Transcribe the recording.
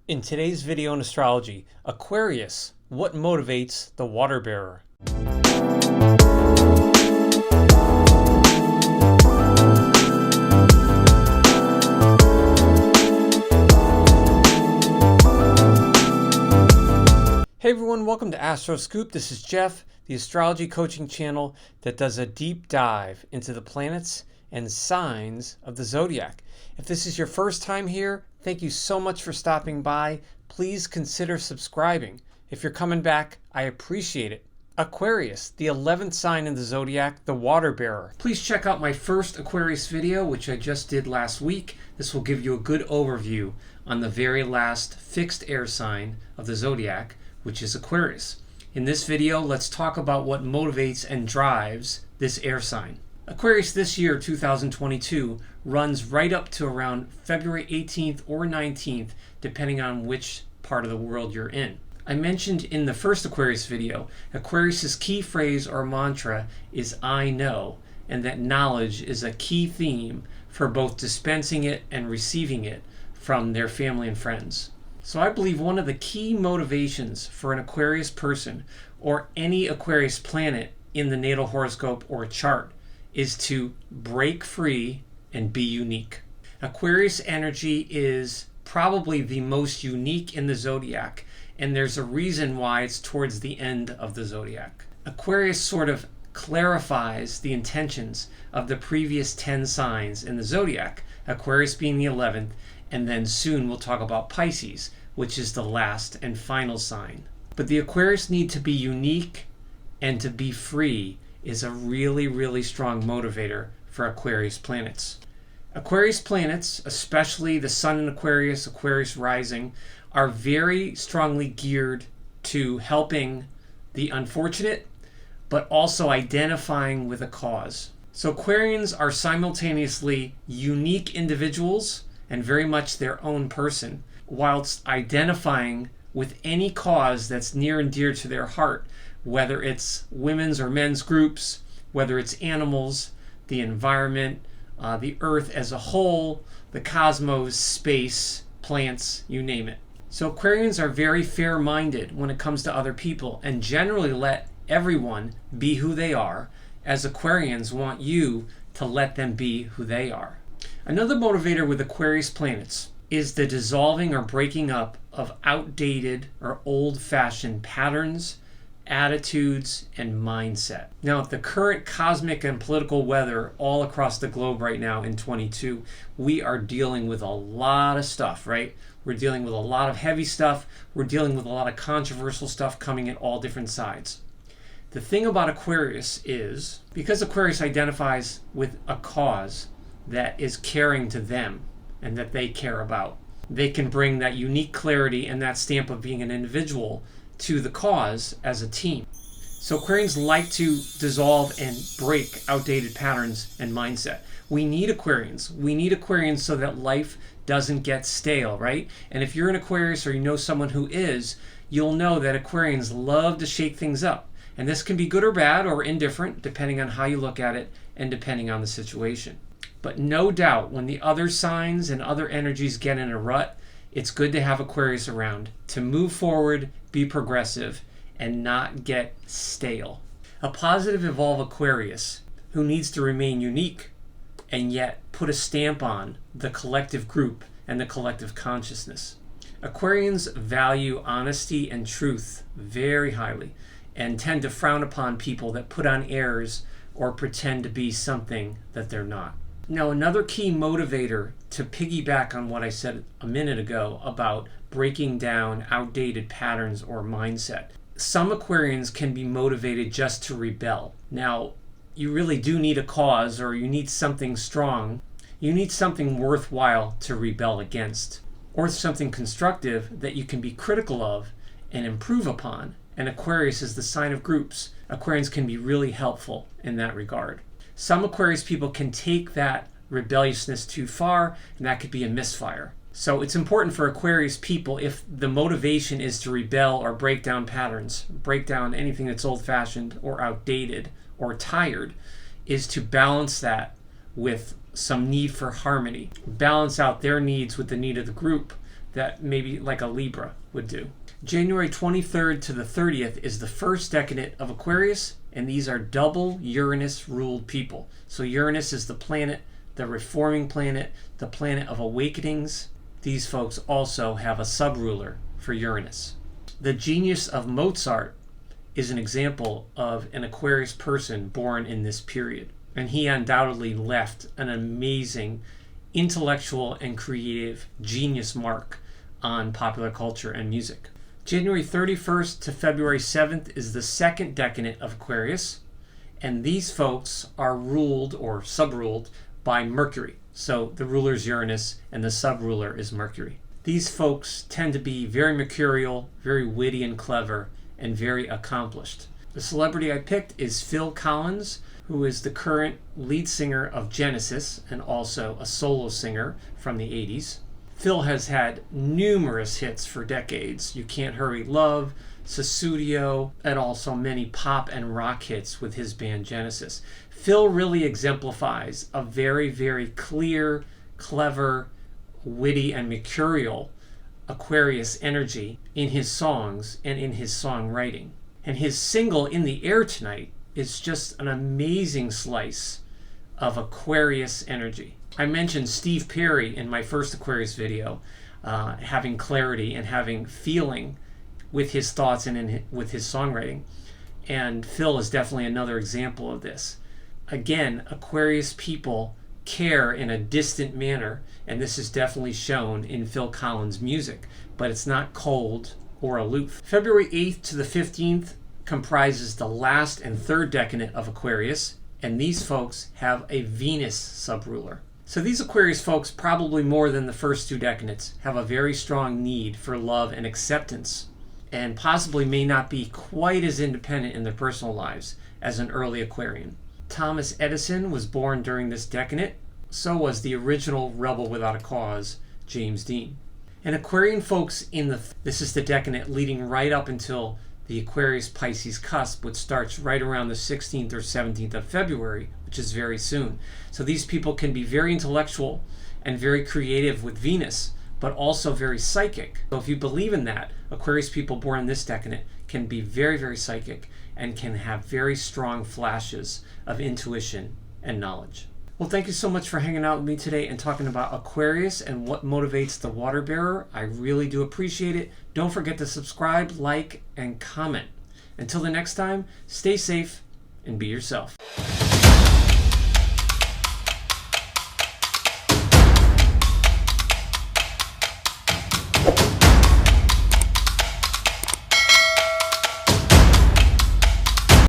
In today's video on astrology, Aquarius, what motivates the water bearer? Hey everyone, welcome to AstroScoop. This is Jeff, the astrology coaching channel that does a deep dive into the planets and signs of the zodiac. If this is your first time here, thank you so much for stopping by. Please consider subscribing. If you're coming back, I appreciate it. Aquarius, the 11th sign in the zodiac, the water bearer. Please check out my first Aquarius video, which I just did last week. This will give you a good overview on the very last fixed air sign of the zodiac, which is Aquarius. In this video, let's talk about what motivates and drives this air sign. Aquarius this year, 2022, runs right up to around February 18th or 19th, depending on which part of the world you're in. I mentioned in the first Aquarius video, Aquarius's key phrase or mantra is I know, and that knowledge is a key theme for both dispensing it and receiving it from their family and friends. So I believe one of the key motivations for an Aquarius person or any Aquarius planet in the natal horoscope or chart is to break free and be unique. Aquarius energy is probably the most unique in the zodiac, and there's a reason why it's towards the end of the zodiac. Aquarius sort of clarifies the intentions of the previous 10 signs in the zodiac, Aquarius being the 11th, and then soon we'll talk about Pisces, which is the last and final sign. But the Aquarius need to be unique and to be free is a really, really strong motivator for Aquarius planets. Aquarius planets, especially the Sun in Aquarius, Aquarius rising, are very strongly geared to helping the unfortunate, but also identifying with a cause. So Aquarians are simultaneously unique individuals and very much their own person, whilst identifying with any cause that's near and dear to their heart, whether it's women's or men's groups, whether it's animals, the environment, the earth as a whole, the cosmos, space, plants, you name it. So Aquarians are very fair-minded when it comes to other people and generally let everyone be who they are, as Aquarians want you to let them be who they are. Another motivator with Aquarius planets is the dissolving or breaking up of outdated or old-fashioned patterns, attitudes, and mindset. Now, the current cosmic and political weather all across the globe right now in 22, we are dealing with a lot of stuff, right? We're dealing with a lot of heavy stuff. We're dealing with a lot of controversial stuff coming at all different sides. The thing about Aquarius is, because Aquarius identifies with a cause that is caring to them and that they care about, they can bring that unique clarity and that stamp of being an individual to the cause as a team. So Aquarians like to dissolve and break outdated patterns and mindset. We need Aquarians. We need Aquarians so that life doesn't get stale, right? And if you're an Aquarius or you know someone who is, you'll know that Aquarians love to shake things up. And this can be good or bad or indifferent, depending on how you look at it and depending on the situation. But no doubt, when the other signs and other energies get in a rut, it's good to have Aquarius around to move forward, be progressive, and not get stale. A positive evolved Aquarius who needs to remain unique and yet put a stamp on the collective group and the collective consciousness. Aquarians value honesty and truth very highly and tend to frown upon people that put on airs or pretend to be something that they're not. Now, another key motivator to piggyback on what I said a minute ago about breaking down outdated patterns or mindset. Some Aquarians can be motivated just to rebel. Now, you really do need a cause, or you need something strong. You need something worthwhile to rebel against, or something constructive that you can be critical of and improve upon. And Aquarius is the sign of groups. Aquarians can be really helpful in that regard. Some Aquarius people can take that rebelliousness too far, and that could be a misfire. So it's important for Aquarius people, if the motivation is to rebel or break down patterns, break down anything that's old-fashioned or outdated or tired, is to balance that with some need for harmony. Balance out their needs with the need of the group, that maybe like a Libra would do. January 23rd to the 30th is the first decade of Aquarius, and these are double Uranus-ruled people. So Uranus is the planet, the reforming planet, the planet of awakenings. These folks also have a sub-ruler for Uranus. The genius of Mozart is an example of an Aquarius person born in this period. And he undoubtedly left an amazing intellectual and creative genius mark on popular culture and music. January 31st to February 7th is the second decade of Aquarius, and these folks are ruled or sub-ruled by Mercury. So the ruler is Uranus and the sub-ruler is Mercury. These folks tend to be very mercurial, very witty and clever, and very accomplished. The celebrity I picked is Phil Collins, who is the current lead singer of Genesis and also a solo singer from the 80s. Phil has had numerous hits for decades. You Can't Hurry Love, Sussudio, and also many pop and rock hits with his band Genesis. Phil really exemplifies a very, very clear, clever, witty, and mercurial Aquarius energy in his songs and in his songwriting. And his single, In the Air Tonight, is just an amazing slice of Aquarius energy. I mentioned Steve Perry in my first Aquarius video, having clarity and having feeling with his thoughts and with his songwriting. And Phil is definitely another example of this. Again, Aquarius people care in a distant manner, and this is definitely shown in Phil Collins' music, but it's not cold or aloof. February 8th to the 15th comprises the last and third decade of Aquarius, and these folks have a Venus sub-ruler. So these Aquarius folks, probably more than the first two decades, have a very strong need for love and acceptance, and possibly may not be quite as independent in their personal lives as an early Aquarian. Thomas Edison was born during this decade. So was the original rebel without a cause, James Dean. And Aquarian folks this is the decade leading right up until the Aquarius-Pisces cusp, which starts right around the 16th or 17th of February, which is very soon. So these people can be very intellectual and very creative with Venus, but also very psychic. So if you believe in that, Aquarius people born in this decade can be very, very psychic and can have very strong flashes of intuition and knowledge. Well, thank you so much for hanging out with me today and talking about Aquarius and what motivates the water bearer. I really do appreciate it. Don't forget to subscribe, like, and comment. Until the next time, stay safe and be yourself.